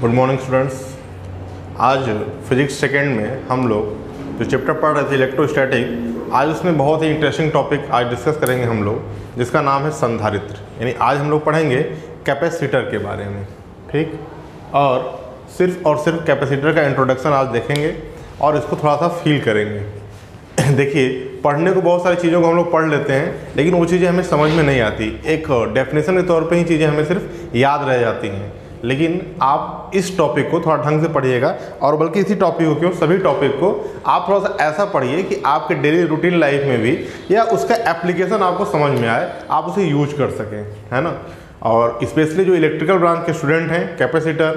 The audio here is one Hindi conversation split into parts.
Good morning students. आज फिजिक्स सेकेंड में हम लोग जो चैप्टर पढ़ रहे थे इलेक्ट्रोस्टैटिक, आज उसमें बहुत ही इंटरेस्टिंग टॉपिक आज डिस्कस करेंगे हम लोग, जिसका नाम है संधारित्र। यानी आज हम लोग पढ़ेंगे कैपेसिटर के बारे में, ठीक। और सिर्फ कैपेसिटर का इंट्रोडक्शन आज देखेंगे और इसको थोड़ा सा फील करेंगे। देखिए, पढ़ने को बहुत सारी चीज़ों को हम लोग पढ़ लेते हैं, लेकिन वो चीज़ें हमें समझ में नहीं आती। एक डेफिनेशन के तौर पे ही चीज़ें हमें सिर्फ याद रह जाती हैं। लेकिन आप इस टॉपिक को थोड़ा ढंग से पढ़िएगा, और बल्कि इसी टॉपिक को क्यों, सभी टॉपिक को आप थोड़ा सा ऐसा पढ़िए कि आपके डेली रूटीन लाइफ में भी या उसका एप्लीकेशन आपको समझ में आए, आप उसे यूज कर सकें, है ना। और स्पेशली जो इलेक्ट्रिकल ब्रांच के स्टूडेंट हैं, कैपेसिटर,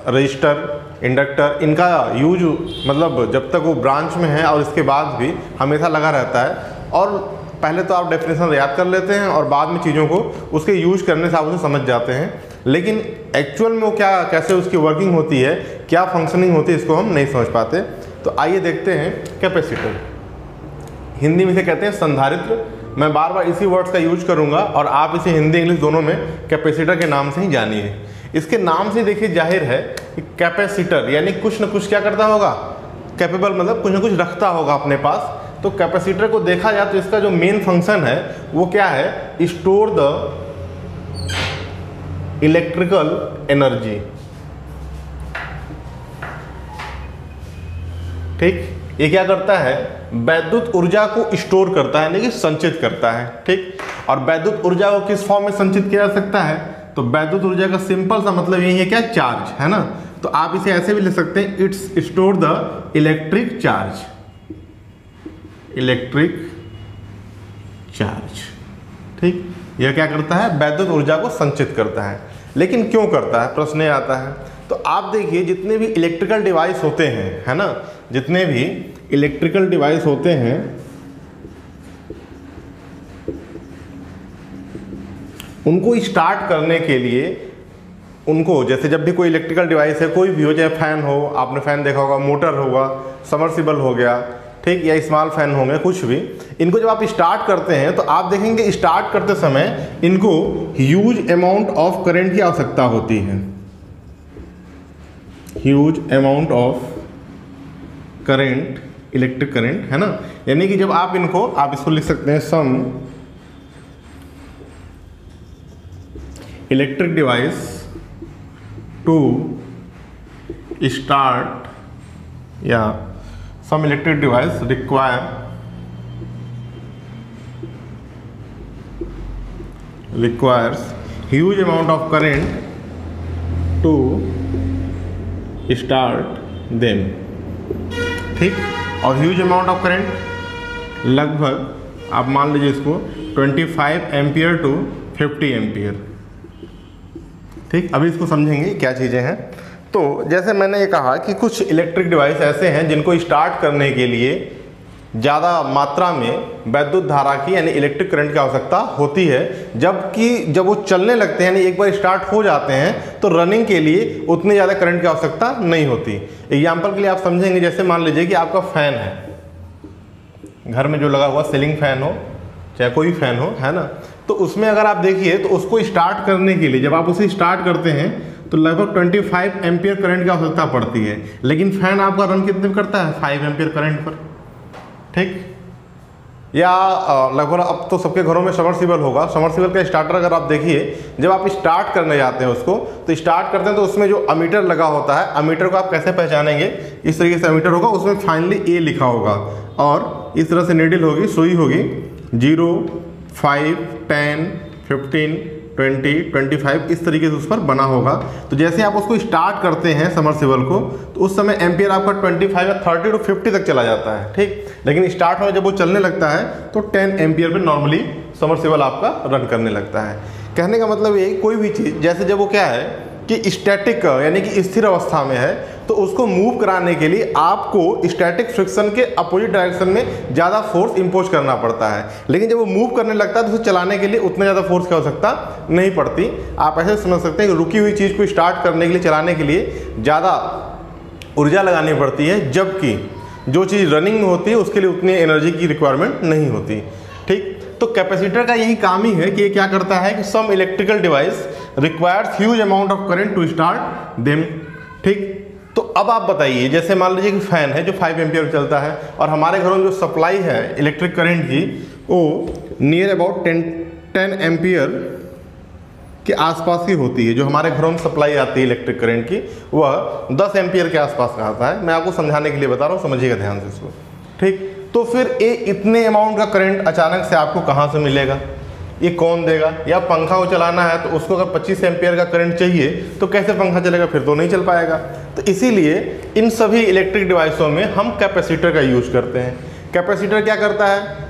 रजिस्टर, इंडक्टर, इनका यूज मतलब जब तक वो ब्रांच में है और इसके बाद भी हमेशा लगा रहता है। और पहले तो आप डेफिनेशन याद कर लेते हैं और बाद में चीज़ों को उसके यूज करने से आप उसे समझ जाते हैं, लेकिन एक्चुअल में वो कैसे उसकी वर्किंग होती है, क्या फंक्शनिंग होती है, इसको हम नहीं समझ पाते। तो आइए देखते हैं कैपेसिटर। हिंदी में से कहते हैं संधारित्र। मैं बार बार इसी वर्ड्स का यूज करूंगा और आप इसे हिंदी इंग्लिश दोनों में कैपेसिटर के नाम से ही जानिए। इसके नाम से देखिए जाहिर है कि कैपेसिटर यानी कुछ न कुछ क्या करता होगा, कैपेबल मतलब कुछ न कुछ रखता होगा अपने पास। तो कैपेसिटर को देखा जाए तो इसका जो मेन फंक्शन है वो क्या है, स्टोर द इलेक्ट्रिकल एनर्जी, ठीक। ये क्या करता है, वैद्युत ऊर्जा को स्टोर करता है, यानी कि संचित करता है, ठीक। और वैद्युत ऊर्जा को किस फॉर्म में संचित किया जा सकता है, तो वैद्युत ऊर्जा का सिंपल सा मतलब यही है क्या, चार्ज, है ना। तो आप इसे ऐसे भी लिख सकते हैं, it's store the electric charge, electric charge, ठीक। यह क्या करता है, वैद्युत ऊर्जा को संचित करता है। लेकिन क्यों करता है, प्रश्न ये आता है। तो आप देखिए, जितने भी इलेक्ट्रिकल डिवाइस होते हैं, है ना, जितने भी इलेक्ट्रिकल डिवाइस होते हैं, उनको स्टार्ट करने के लिए उनको, जैसे जब भी कोई इलेक्ट्रिकल डिवाइस है, कोई भी हो, चाहे फैन हो, आपने फैन देखा होगा, मोटर होगा, सबमर्सिबल हो गया, ठीक, या स्मॉल फैन होंगे, कुछ भी, इनको जब आप स्टार्ट करते हैं तो आप देखेंगे स्टार्ट करते समय इनको ह्यूज अमाउंट ऑफ करंट की आवश्यकता होती है, huge amount of current, electric current, है ना। यानी कि जब आप इसको लिख सकते हैं, सम इलेक्ट्रिक डिवाइस टू स्टार्ट, या some electric device requires huge amount of current to start them, ठीक। और huge amount of current लगभग आप मान लीजिए इसको 25 एम्पियर टू 50 एम्पियर, ठीक। अभी इसको समझेंगे क्या चीज़ें हैं। तो जैसे मैंने ये कहा कि कुछ इलेक्ट्रिक डिवाइस ऐसे हैं जिनको स्टार्ट करने के लिए ज़्यादा मात्रा में वैद्युत धारा की यानी इलेक्ट्रिक करंट की आवश्यकता होती है, जबकि जब वो चलने लगते हैं यानी एक बार स्टार्ट हो जाते हैं तो रनिंग के लिए उतनी ज़्यादा करंट की आवश्यकता नहीं होती। एग्जाम्पल के लिए आप समझेंगे, जैसे मान लीजिए कि आपका फ़ैन है, घर में जो लगा हुआ सीलिंग फ़ैन हो, चाहे कोई फ़ैन हो, है ना, तो उसमें अगर आप देखिए तो उसको स्टार्ट करने के लिए जब आप उसे स्टार्ट करते हैं तो लगभग 25 एम्पियर करंट की आवश्यकता पड़ती है। लेकिन फैन आपका रन कितने में करता है, 5 एम्पियर करंट पर, ठीक। या लगभग अब तो सबके घरों में सबमर्सिबल होगा। सबमर्सिबल का स्टार्टर अगर आप देखिए, जब आप स्टार्ट करने जाते हैं उसको, तो स्टार्ट करते हैं तो उसमें जो अमीटर लगा होता है, अमीटर को आप कैसे पहचानेंगे, इस तरीके से अमीटर होगा, उसमें फाइनली ए लिखा होगा और इस तरह से नीडल होगी, सुई होगी, 0, 5, 10, 15, 20, 25 इस तरीके से उस पर बना होगा। तो जैसे आप उसको स्टार्ट करते हैं सबमर्सिबल को, तो उस समय एम्पियर आपका 25 या 30 टू 50 तक चला जाता है, ठीक। लेकिन स्टार्ट में जब वो चलने लगता है तो 10 एम्पियर पे नॉर्मली सबमर्सिबल आपका रन करने लगता है। कहने का मतलब ये, कोई भी चीज़ जैसे जब वो क्या है कि स्टैटिक यानी कि स्थिर अवस्था में है, तो उसको मूव कराने के लिए आपको स्टैटिक फ्रिक्शन के अपोजिट डायरेक्शन में ज़्यादा फोर्स इंपोज करना पड़ता है। लेकिन जब वो मूव करने लगता है तो उसे चलाने के लिए उतने ज़्यादा फोर्स की आवश्यकता नहीं पड़ती। आप ऐसे समझ सकते हैं कि रुकी हुई चीज़ को स्टार्ट करने के लिए, चलाने के लिए ज़्यादा ऊर्जा लगानी पड़ती है, जबकि जो चीज़ रनिंग में होती है उसके लिए उतनी एनर्जी की रिक्वायरमेंट नहीं होती, ठीक। तो कैपेसिटर का यही काम ही है कि ये क्या करता है कि some electrical device requires huge amount of current to start them. ठीक, तो अब आप बताइए, जैसे मान लीजिए कि फैन है जो 5 एम्पियर चलता है और हमारे घरों में जो सप्लाई है इलेक्ट्रिक करंट की वो नियर अबाउट 10 एम्पियर के आसपास की होती है। जो हमारे घरों में सप्लाई आती है इलेक्ट्रिक करंट की वह 10 एम्पियर के आसपास का आता है। मैं आपको समझाने के लिए बता रहा हूँ, समझिएगा ध्यान से इसको। ठीक, तो फिर ये इतने अमाउंट का करंट अचानक से आपको कहाँ से मिलेगा, ये कौन देगा? या पंखा को चलाना है तो उसको अगर 25 एम्पियर का करंट चाहिए तो कैसे पंखा चलेगा, फिर तो नहीं चल पाएगा। तो इसीलिए इन सभी इलेक्ट्रिक डिवाइसों में हम कैपेसिटर का यूज करते हैं। कैपेसिटर क्या करता है?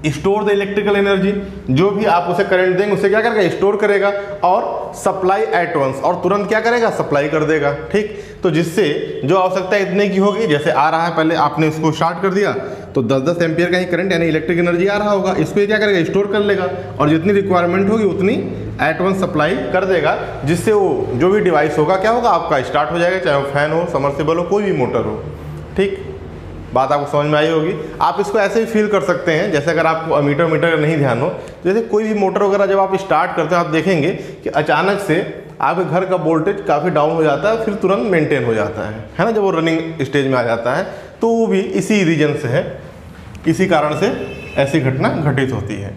स्टोर द इलेक्ट्रिकल एनर्जी, जो भी आप उसे करंट देंगे उसे क्या करेगा, स्टोर करेगा और सप्लाई एट वंस, और तुरंत क्या करेगा, सप्लाई कर देगा। ठीक, तो जिससे जो आवश्यकता इतने की होगी, जैसे आ रहा है पहले आपने इसको स्टार्ट कर दिया तो 10-10 एम्पियर का ही करंट यानी इलेक्ट्रिक एनर्जी आ रहा होगा, इसको क्या करेगा, स्टोर कर लेगा और जितनी रिक्वायरमेंट होगी उतनी एट वंस सप्लाई कर देगा, जिससे वो जो भी डिवाइस होगा क्या होगा, आपका स्टार्ट हो जाएगा, चाहे वो फैन हो, समर्सिबल हो, कोई भी मोटर हो। ठीक, बात आपको समझ में आई होगी। आप इसको ऐसे ही फील कर सकते हैं, जैसे अगर आपको मीटर नहीं ध्यान हो, जैसे कोई भी मोटर वगैरह जब आप स्टार्ट करते हैं आप देखेंगे कि अचानक से आपके घर का वोल्टेज काफ़ी डाउन हो जाता है, फिर तुरंत मेंटेन हो जाता है ना, जब वो रनिंग स्टेज में आ जाता है। तो वो भी इसी रीजन से है, इसी कारण से ऐसी घटना घटित होती है।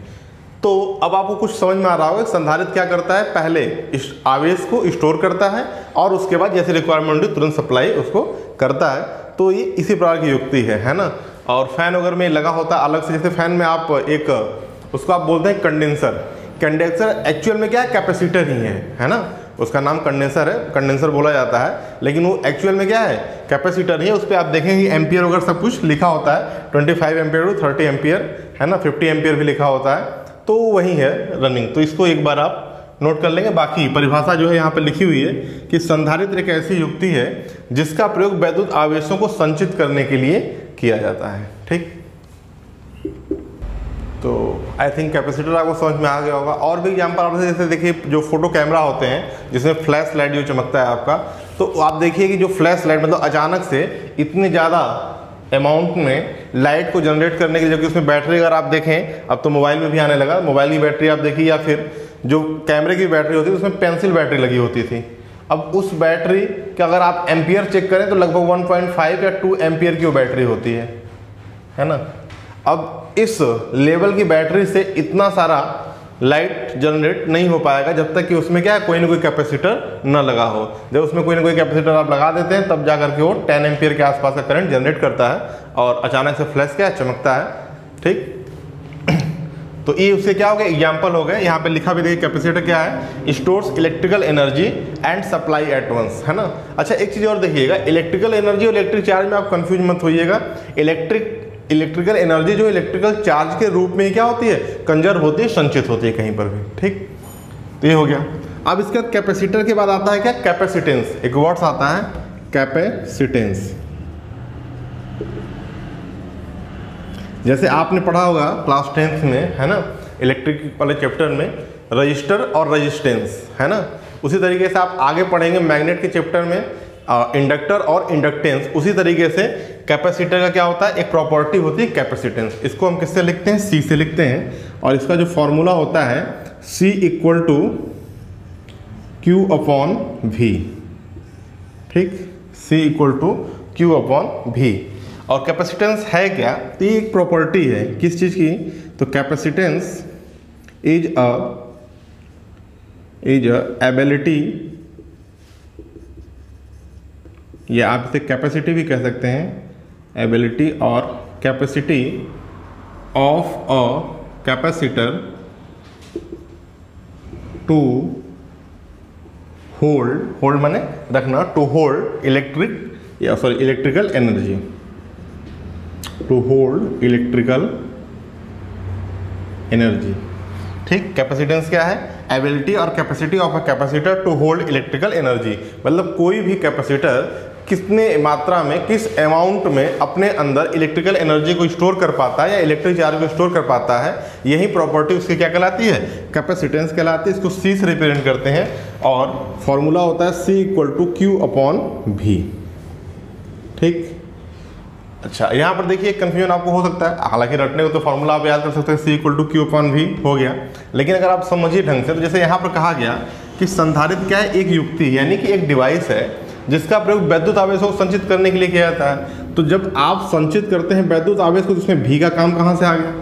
तो अब आपको कुछ समझ में आ रहा होगा, संधारित्र क्या करता है, पहले इस आवेश को स्टोर करता है और उसके बाद जैसे रिक्वायरमेंट होती तुरंत सप्लाई उसको करता है। तो ये इसी प्रकार की युक्ति है ना। और फैन वगैरह में लगा होता है अलग से, जैसे फैन में आप एक उसको आप बोलते हैं कंडेंसर। कंडेंसर एक्चुअल में क्या है, कैपेसिटर ही है ना, उसका नाम कंडेंसर है, कंडेंसर बोला जाता है, लेकिन वो एक्चुअल में क्या है, कैपेसिटर ही है। उस पर आप देखेंगे एम्पियर वगैरह सब कुछ लिखा होता है, 25 एम्पियर टू 30 एम्पियर है ना, 50 एम्पियर भी लिखा होता है, तो वही है रनिंग। तो इसको एक बार आप नोट कर लेंगे। बाकी परिभाषा जो है यहाँ पे लिखी हुई है कि संधारित्र एक ऐसी युक्ति है जिसका प्रयोग वैद्युत आवेशों को संचित करने के लिए किया जाता है। ठीक, तो आई थिंक कैपेसिटर आपको समझ में आ गया होगा। और भी एग्जाम्पल आप जैसे देखिए, जो फोटो कैमरा होते हैं जिसमें फ्लैश लाइट जो चमकता है आपका, तो आप देखिए कि जो फ्लैश लाइट मतलब अचानक से इतने ज़्यादा अमाउंट में लाइट को जनरेट करने के लिए, जबकि उसमें बैटरी अगर आप देखें, अब तो मोबाइल में भी आने लगा, मोबाइल की बैटरी आप देखिए या फिर जो कैमरे की बैटरी होती है उसमें पेंसिल बैटरी लगी होती थी। अब उस बैटरी का अगर आप एम्पियर चेक करें तो लगभग 1.5 या 2 एम्पियर की वो बैटरी होती है ना। अब इस लेवल की बैटरी से इतना सारा लाइट जनरेट नहीं हो पाएगा जब तक कि उसमें क्या है, कोई ना कोई कैपेसिटर न लगा हो। जब उसमें कोई ना कोई कैपेसिटर आप लगा देते हैं तब जा करके वो 10 एम्पियर के आसपास का करंट जनरेट करता है और अचानक से फ्लैश क्या है, चमकता है। ठीक, तो ये उससे क्या हो गया, एग्जाम्पल हो गए। यहाँ पे लिखा भी देखिए कैपेसिटर क्या है, stores electrical energy and supply at once, है ना। अच्छा, एक चीज़ और देखिएगा, इलेक्ट्रिकल एनर्जी और इलेक्ट्रिक चार्ज में आप कंफ्यूज मत होइएगा। इलेक्ट्रिकल एनर्जी जो इलेक्ट्रिकल चार्ज के रूप में क्या होती है, कंजर्व होती है, संचित होती है कहीं पर भी। ठीक, तो ये हो गया। अब इसके बाद कैपेसिटर के बाद आता है क्या, कैपेसिटेंस। एक वर्ड्स आता है कैपेसिटेंस। जैसे आपने पढ़ा होगा क्लास 10th में, है ना, इलेक्ट्रिक वाले चैप्टर में रजिस्टर और रेजिस्टेंस, है ना। उसी तरीके से आप आगे पढ़ेंगे मैग्नेट के चैप्टर में इंडक्टर और इंडक्टेंस। उसी तरीके से कैपेसिटर का क्या होता है, एक प्रॉपर्टी होती है कैपेसिटेंस। इसको हम किससे लिखते हैं, सी से लिखते हैं, और इसका जो फॉर्मूला होता है C = Q/V। ठीक, C = Q/V। और कैपेसिटेंस है क्या, तो ये एक प्रॉपर्टी है किस चीज़ की, तो कैपेसिटेंस इज एबिलिटी, या आप इसे कैपेसिटी भी कह सकते हैं, एबिलिटी और capacity of a capacitor to hold माने रखना, to hold electrical energy, to hold electrical energy. ठीक, कैपेसिटेंस क्या है, एबिलिटी और capacity of a capacitor to hold electrical energy. मतलब कोई भी कैपेसिटर कितने मात्रा में, किस अमाउंट में अपने अंदर इलेक्ट्रिकल एनर्जी को स्टोर कर पाता है या इलेक्ट्रिक चार्ज को स्टोर कर पाता है, यही प्रॉपर्टी उसकी क्या कहलाती है, कैपेसिटेंस कहलाती है। इसको C से रिप्रेजेंट करते हैं और फॉर्मूला होता है C = Q/V। ठीक, अच्छा, यहाँ पर देखिए कंफ्यूजन आपको हो सकता है, हालांकि रटने को तो फॉर्मूला आप याद कर सकते हैं, C = Q/V हो गया। लेकिन अगर आप समझिए ढंग से, तो जैसे यहाँ पर कहा गया कि संधारित्र क्या है, एक युक्ति यानी कि एक डिवाइस है जिसका प्रयोग वैद्युत आवेश को संचित करने के लिए किया जाता है। तो जब आप संचित करते हैं वैद्युत आवेश को, तो उसमें V का काम कहाँ से आ गया,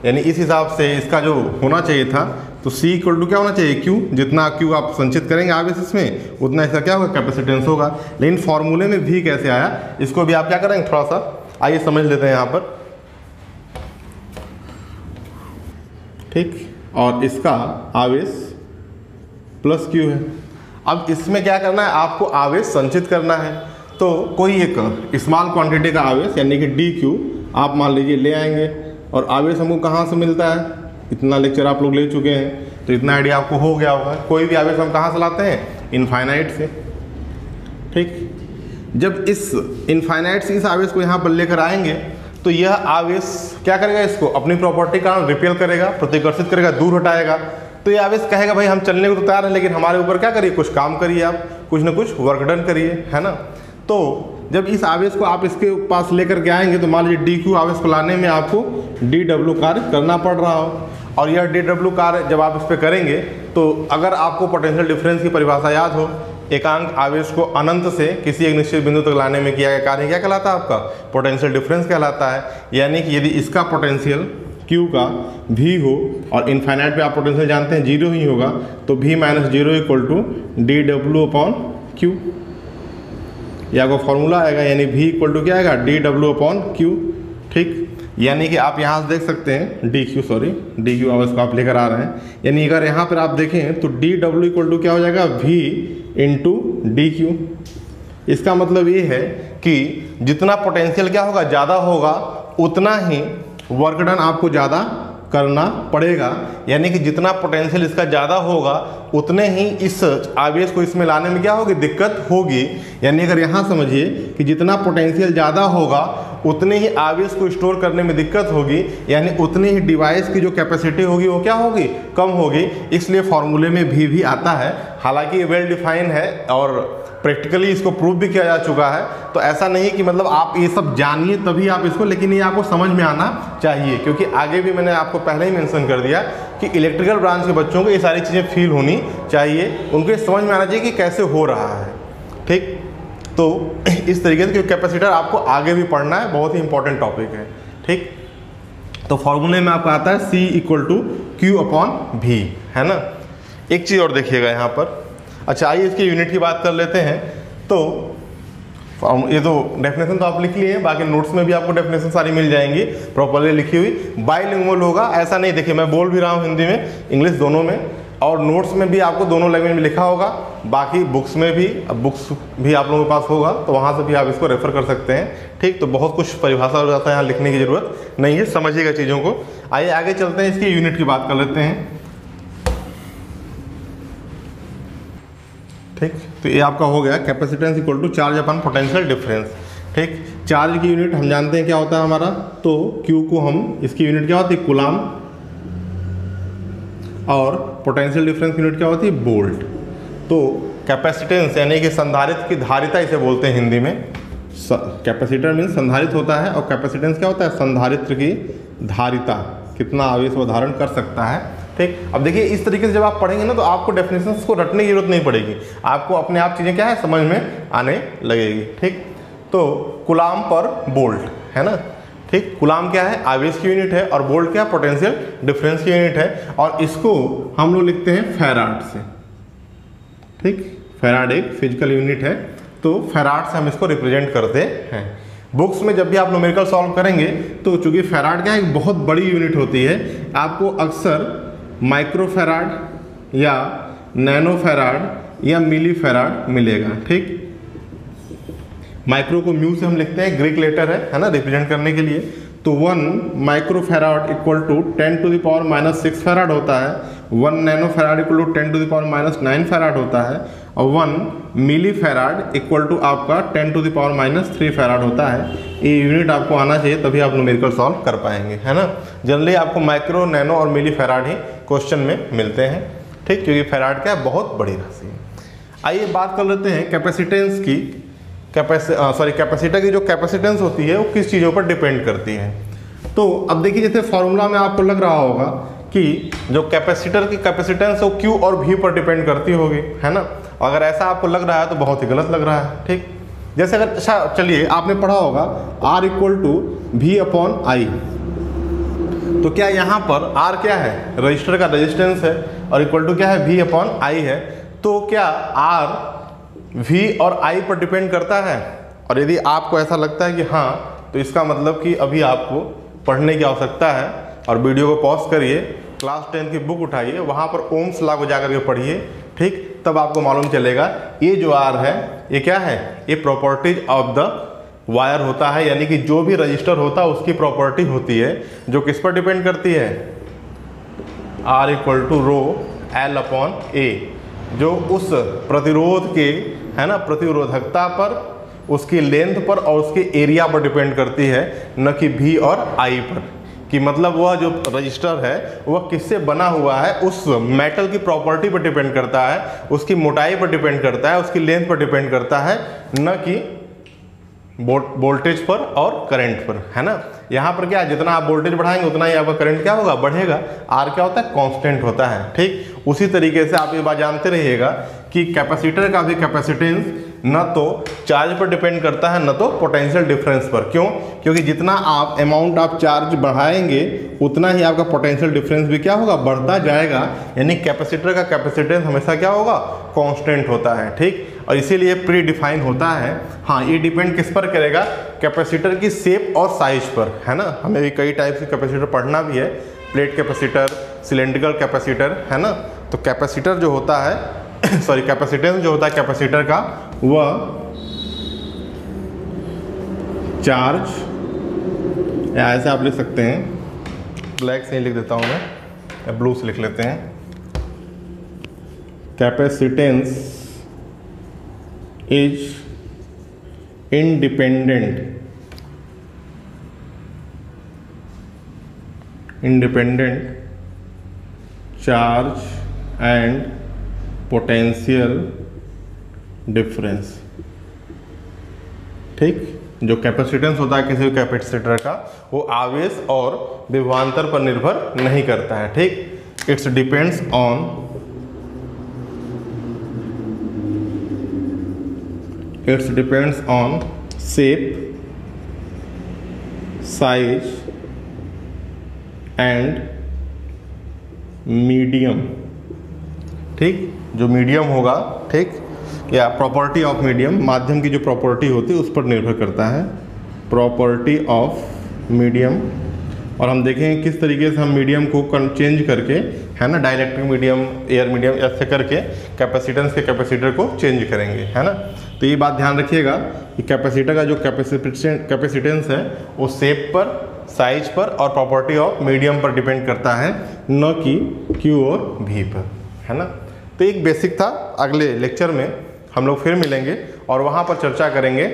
यानी इस हिसाब से इसका जो होना चाहिए था, तो C = क्या होना चाहिए, Q। जितना Q आप संचित करेंगे आवेश इसमें, उतना इसका क्या होगा, कैपेसिटेंस होगा। लेकिन फॉर्मूले में V कैसे आया, इसको भी आप क्या करेंगे, थोड़ा सा आइए समझ लेते हैं यहाँ पर। ठीक, और इसका आवेश +Q है। अब इसमें क्या करना है, आपको आवेश संचित करना है। तो कोई एक स्मॉल क्वांटिटी का आवेश यानी कि dQ आप मान लीजिए ले आएंगे, और आवेश हमको कहाँ से मिलता है, इतना लेक्चर आप लोग ले चुके हैं तो इतना आइडिया आपको हो गया होगा। कोई भी आवेश हम कहाँ से लाते हैं, इनफाइनाइट से। ठीक, जब इस इनफाइनाइट से इस आवेश को यहाँ पर लेकर आएंगे, तो यह आवेश क्या करेगा, इसको अपनी प्रॉपर्टी का रिपेल करेगा, प्रतिकर्षित करेगा, दूर हटाएगा। तो ये आवेश कहेगा भाई हम चलने को तो तैयार हैं, लेकिन हमारे ऊपर क्या करिए, कुछ काम करिए, आप कुछ ना कुछ वर्क डन करिए, है ना। तो जब इस आवेश को आप इसके पास लेकर के आएंगे, तो मान लीजिए dQ आवेश को लाने में आपको dW कार्य करना पड़ रहा हो, और यह dW कार्य जब आप इस पर करेंगे, तो अगर आपको पोटेंशियल डिफरेंस की परिभाषा याद हो, एकांक आवेश को अनंत से किसी एक निश्चित बिंदु तक लाने में किया गया कार्य क्या कहलाता है, आपका पोटेंशियल डिफरेंस कहलाता है। यानी कि यदि इसका पोटेंशियल Q का V हो, और इनफाइनाइट पे आप पोटेंशियल जानते हैं 0 ही होगा, तो V - 0 = dW/Q, ये आपका फॉर्मूला आएगा। यानी V = क्या आएगा, dW/Q। ठीक, यानी कि आप यहाँ से देख सकते हैं dQ आवेश को आप लेकर आ रहे हैं, यानी अगर यहाँ पर आप देखें तो dW = क्या हो जाएगा, V × dQ। इसका मतलब ये है कि जितना पोटेंशियल क्या होगा, ज़्यादा होगा, उतना ही वर्क डन आपको ज़्यादा करना पड़ेगा। यानी कि जितना पोटेंशियल इसका ज़्यादा होगा, उतने ही इस आवेश को इसमें लाने में क्या होगी, दिक्कत होगी। यानी अगर यहाँ समझिए कि जितना पोटेंशियल ज़्यादा होगा, उतने ही आवेश को स्टोर करने में दिक्कत होगी, यानी उतनी ही डिवाइस की जो कैपेसिटी होगी वो क्या होगी, कम होगी। इसलिए फॉर्मूले में भी आता है। हालांकि ये वेल डिफाइन है और प्रैक्टिकली इसको प्रूव भी किया जा चुका है। तो ऐसा नहीं कि मतलब आप ये सब जानिए तभी आप इसको, लेकिन ये आपको समझ में आना चाहिए, क्योंकि आगे भी मैंने आपको पहले ही मेंशन कर दिया कि इलेक्ट्रिकल ब्रांच के बच्चों को ये सारी चीज़ें फील होनी चाहिए, उनको ये समझ में आना चाहिए कि कैसे हो रहा है। ठीक, तो इस तरीके से, क्योंकि कैपेसिटर आपको आगे भी पढ़ना है, बहुत ही इंपॉर्टेंट टॉपिक है। ठीक, तो फॉर्मूले में आपको आता है C = Q/V, है ना। एक चीज़ और देखिएगा यहाँ पर। अच्छा, आइए इसकी यूनिट की बात कर लेते हैं। तो ये तो डेफिनेशन तो आप लिख लिए हैं, बाकी नोट्स में भी आपको डेफिनेशन सारी मिल जाएंगी प्रॉपर्ली लिखी हुई। बाइलिंगुअल होगा, ऐसा नहीं, देखिए मैं बोल भी रहा हूँ हिंदी में, इंग्लिश दोनों में, और नोट्स में भी आपको दोनों लैंग्वेज में लिखा होगा। बाकी बुक्स में भी, बुक्स भी आप लोगों के पास होगा, तो वहाँ से भी आप इसको रेफर कर सकते हैं। ठीक, तो बहुत कुछ परिभाषा हो जाता है, यहाँ लिखने की ज़रूरत नहीं है, समझिएगा चीज़ों को। आइए आगे चलते हैं, इसकी यूनिट की बात कर लेते हैं। ठीक, तो ये आपका हो गया कैपेसिटेंस = चार्ज अपन पोटेंशियल डिफरेंस। ठीक, चार्ज की यूनिट हम जानते हैं क्या होता है हमारा, तो Q को हम, इसकी यूनिट क्या होती है, कूलाम, और पोटेंशियल डिफरेंस की यूनिट क्या होती है, वोल्ट। तो कैपेसिटेंस यानी कि संधारित्र की धारिता इसे बोलते हैं हिंदी में। कैपेसिटर मीन्स संधारित होता है, और कैपेसिटेंस क्या होता है, संधारित्र की धारिता, कितना आवेश वो धारण कर सकता है। ठीक, अब देखिए इस तरीके से जब आप पढ़ेंगे ना, तो आपको डेफिनेशंस को रटने की जरूरत नहीं पड़ेगी, आपको अपने आप चीज़ें क्या है समझ में आने लगेगी। ठीक, तो कूलाम पर वोल्ट, है ना। ठीक, कूलाम क्या है, आवेश की यूनिट है, और वोल्ट क्या है, पोटेंशियल डिफरेंस की यूनिट है, और इसको हम लोग लिखते हैं फैराड से। ठीक, फैराड एक फिजिकल यूनिट है, तो फैराड से हम इसको रिप्रेजेंट करते हैं। बुक्स में जब भी आप न्यूमेरिकल सॉल्व करेंगे, तो चूंकि फैराड क्या है, एक बहुत बड़ी यूनिट होती है, आपको अक्सर माइक्रोफैराड या नैनोफैराड या मिलीफैराड मिलेगा। ठीक, माइक्रो को म्यू से हम लिखते हैं, ग्रीक लेटर है ना, रिप्रेजेंट करने के लिए। तो 1 माइक्रोफैराड = 10⁻⁻6 फैराड होता है, 1 नैनोफैराड = 10⁻⁹ फैराड होता है, और 1 मिलीफैराड = आपका 10⁻³ फैराड होता है। ये यूनिट आपको आना चाहिए, तभी आप न्यूमेरिकल सॉल्व कर पाएंगे, है ना। जनरली आपको माइक्रो, नैनो और मिलीफैराड ही क्वेश्चन में मिलते हैं। ठीक, क्योंकि फैराड क्या है, बहुत बड़ी राशि है। आइए बात कर लेते हैं कैपेसिटेंस की। कैपेसिटर की जो कैपेसिटेंस होती है वो किस चीज़ों पर डिपेंड करती है। तो अब देखिए जैसे फॉर्मूला में आपको लग रहा होगा कि जो कैपेसिटर की कैपेसिटेंस वो Q और V पर डिपेंड करती होगी, है ना। अगर ऐसा आपको लग रहा है तो बहुत ही गलत लग रहा है, ठीक। जैसे अगर अच्छा चलिए आपने पढ़ा होगा R इक्वल टू V/I, तो क्या यहाँ पर R क्या है, रजिस्टर का रेजिस्टेंस है, और इक्वल टू क्या है, V/I है। तो क्या R V और I पर डिपेंड करता है? और यदि आपको ऐसा लगता है कि हाँ, तो इसका मतलब कि अभी आपको पढ़ने की आवश्यकता है, और वीडियो को पॉज करिए, क्लास 10 की बुक उठाइए, वहाँ पर ओम्स लॉ को जाकर के पढ़िए, ठीक। तब आपको मालूम चलेगा ये जो R है ये क्या है, ये प्रॉपर्टीज ऑफ द वायर होता है, यानी कि जो भी रजिस्टर होता है उसकी प्रॉपर्टी होती है जो किस पर डिपेंड करती है, R equal to row L/A, जो उस प्रतिरोध के, है ना, प्रतिरोधकता पर, उसकी लेंथ पर और उसके एरिया पर डिपेंड करती है, न कि V और I पर। कि मतलब वह जो रजिस्टर है वह किससे बना हुआ है, उस मेटल की प्रॉपर्टी पर डिपेंड करता है, उसकी मोटाई पर डिपेंड करता है, उसकी लेंथ पर डिपेंड करता है, न कि वोल्टेज पर और करंट पर, है ना। यहाँ पर क्या है, जितना आप वोल्टेज बढ़ाएंगे उतना ही आपका करंट क्या होगा, बढ़ेगा। R क्या होता है, कांस्टेंट होता है, ठीक। उसी तरीके से आप ये बात जानते रहिएगा कि कैपेसिटर का भी कैपेसिटेंस न तो चार्ज पर डिपेंड करता है, न तो पोटेंशियल डिफरेंस पर। क्यों? क्योंकि जितना आप अमाउंट आप चार्ज बढ़ाएंगे उतना ही आपका पोटेंशियल डिफरेंस भी क्या होगा, बढ़ता जाएगा। यानी कैपेसिटर का कैपेसिटेंस हमेशा क्या होगा, कांस्टेंट होता है, ठीक। और इसीलिए प्री डिफाइन होता है। हाँ, ये डिपेंड किस पर करेगा, कैपेसिटर की शेप और साइज पर, है ना। हमें भी कई टाइप के कैपेसिटर पढ़ना भी है, प्लेट कैपेसिटर, सिलेंड्रिकल कैपेसिटर, है ना। तो कैपेसिटर जो होता है कैपेसिटेंस जो होता है कैपेसिटर का, वह चार्ज, या ऐसे आप लिख सकते हैं, ब्लैक से ही लिख देता हूं मैं, या ब्लू से लिख लेते हैं, capacitance is independent charge and potential difference, ठीक। जो कैपेसिटेंस होता है किसी भी कैपेसिटर का, वो आवेश और विभवांतर पर निर्भर नहीं करता है, ठीक। It's depends on shape, size and medium, ठीक। जो मीडियम होगा, ठीक, या प्रॉपर्टी ऑफ मीडियम, माध्यम की जो प्रॉपर्टी होती है उस पर निर्भर करता है, प्रॉपर्टी ऑफ मीडियम। और हम देखेंगे किस तरीके से हम मीडियम को चेंज करके, है ना, डाइलेक्ट्रिक मीडियम, एयर मीडियम, ऐसे करके कैपेसिटेंस के कैपेसिटर को चेंज करेंगे, है ना। तो ये बात ध्यान रखिएगा कि कैपेसिटर का जो कैपेसिटेंस है वो शेप पर, साइज पर और प्रॉपर्टी ऑफ मीडियम पर डिपेंड करता है, न कि Q और V पर, है ना। तो एक बेसिक था। अगले लेक्चर में हम लोग फिर मिलेंगे और वहाँ पर चर्चा करेंगे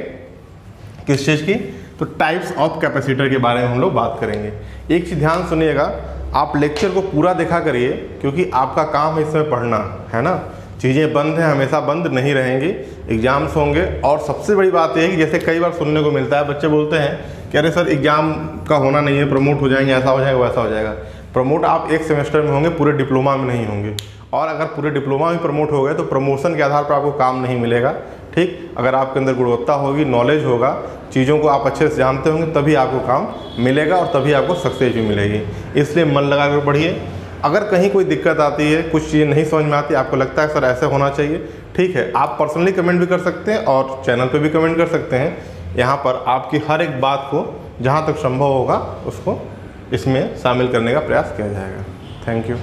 किस चीज़ की, तो टाइप्स ऑफ कैपेसिटर के बारे में हम लोग बात करेंगे। एक चीज़ ध्यान सुनिएगा, आप लेक्चर को पूरा देखा करिए, क्योंकि आपका काम है इसमें पढ़ना, है ना। चीज़ें बंद हैं, हमेशा बंद नहीं रहेंगी, एग्जाम्स होंगे। और सबसे बड़ी बात यह है कि जैसे कई बार सुनने को मिलता है, बच्चे बोलते हैं कि अरे सर एग्जाम का होना नहीं है, प्रमोट हो जाएंगे, ऐसा हो जाएगा, वैसा हो जाएगा। प्रमोट आप एक सेमेस्टर में होंगे, पूरे डिप्लोमा में नहीं होंगे। और अगर पूरे डिप्लोमा में प्रमोट हो गए तो प्रमोशन के आधार पर आपको काम नहीं मिलेगा, ठीक। अगर आपके अंदर गुणवत्ता होगी, नॉलेज होगा, चीज़ों को आप अच्छे से जानते होंगे, तभी आपको काम मिलेगा और तभी आपको सक्सेस भी मिलेगी। इसलिए मन लगा कर पढ़िए। अगर कहीं कोई दिक्कत आती है, कुछ चीज़ें नहीं समझ में आती, आपको लगता है सर ऐसे होना चाहिए, ठीक है, आप पर्सनली कमेंट भी कर सकते हैं और चैनल पे भी कमेंट कर सकते हैं। यहाँ पर आपकी हर एक बात को जहाँ तक संभव होगा उसको इसमें शामिल करने का प्रयास किया जाएगा। Thank you.